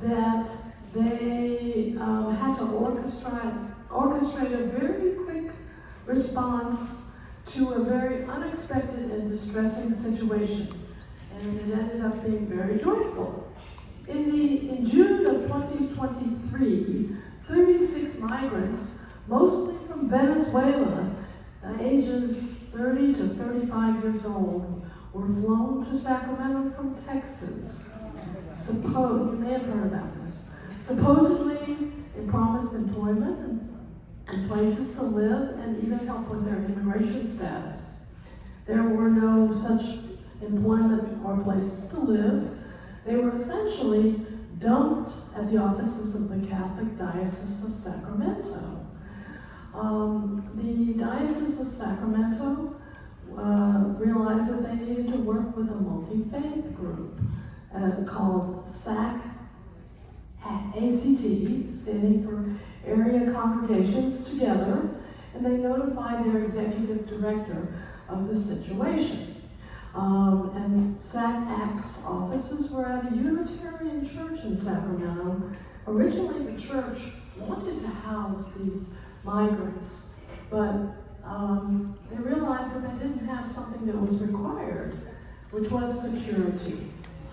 that they had to orchestrate a very quick response to a very unexpected and distressing situation, and it ended up being very joyful. In June of 2023, 36 migrants, mostly from Venezuela, ages 30 to 35 years old, were flown to Sacramento from Texas. You may have heard about this. Supposedly, they promised employment and places to live and even help with their immigration status. There were no such employment or places to live. They were essentially dumped at the offices of the Catholic Diocese of Sacramento. The Diocese of Sacramento realized that they needed to work with a multi-faith group called ACT, standing for Area Congregations Together, and they notified their executive director of the situation. And SACT's offices were at a Unitarian church in Sacramento. Originally, the church wanted to house these migrants, but they realized that they didn't have something that was required, which was security.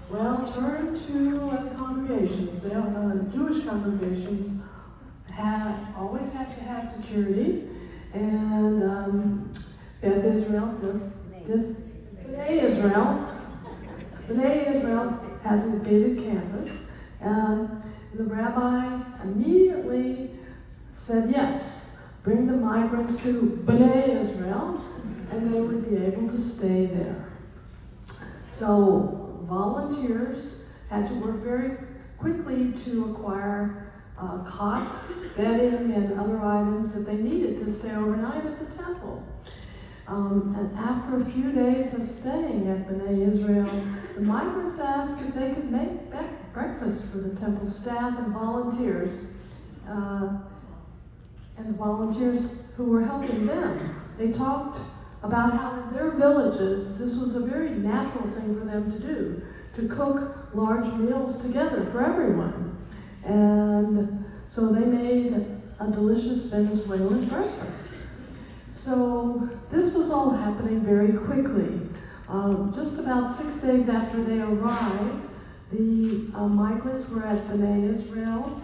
Well, turn to congregations. Jewish congregations always have to have security, and Beth Israel B'nai Israel has a gated campus, and the rabbi immediately said yes, bring the migrants to B'nai Israel, and they would be able to stay there. So volunteers had to work very quickly to acquire cots, bedding, and other items that they needed to stay overnight at the temple. And after a few days of staying at B'nai Israel, the migrants asked if they could make breakfast for the temple staff and volunteers, and the volunteers who were helping them. They talked about how in their villages, this was a very natural thing for them to do, to cook large meals together for everyone. And so they made a delicious Venezuelan breakfast. So this was all happening very quickly. Just about 6 days after they arrived, the migrants were at B'nai Israel,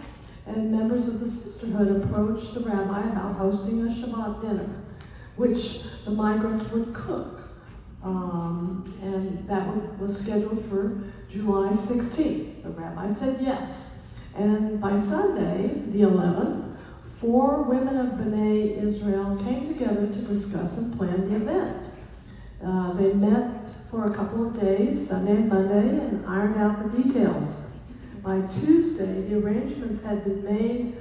and members of the sisterhood approached the rabbi about hosting a Shabbat dinner, which the migrants would cook. And that was scheduled for July 16th. The rabbi said yes. And by Sunday, the 11th, 4 women of B'nai Israel came together to discuss and plan the event. They met for a couple of days, Sunday and Monday, and ironed out the details. By Tuesday, the arrangements had been made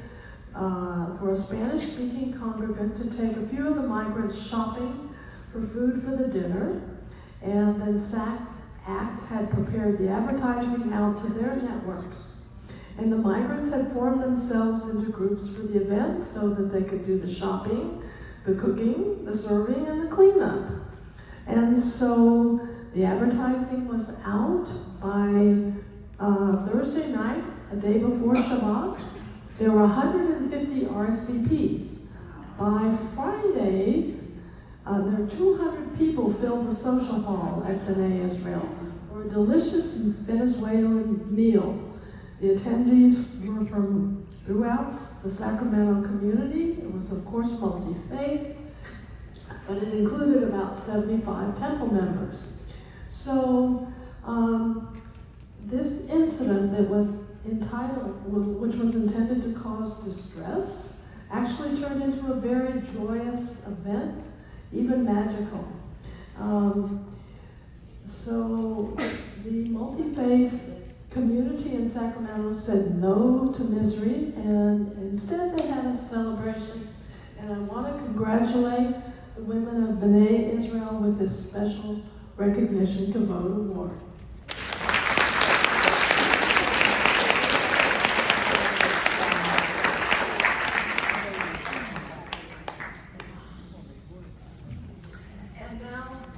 for a Spanish-speaking congregant to take a few of the migrants shopping for food for the dinner, and then SACT had prepared the advertising out to their networks. And the migrants had formed themselves into groups for the event so that they could do the shopping, the cooking, the serving, and the cleanup. And so the advertising was out by Thursday night, a day before Shabbat. There were 150 RSVPs. By Friday, there were 200 people filled the social hall at B'nai Israel for a delicious Venezuelan meal. The attendees were from throughout the Sacramento community. It was, of course, multi-faith, but it included about 75 temple members. So this incident that was which was intended to cause distress, actually turned into a very joyous event, even magical. So the multi-faith community in Sacramento said no to misery, and instead they had a celebration. And I want to congratulate the women of B'nai Israel with this special recognition, Kavod Award.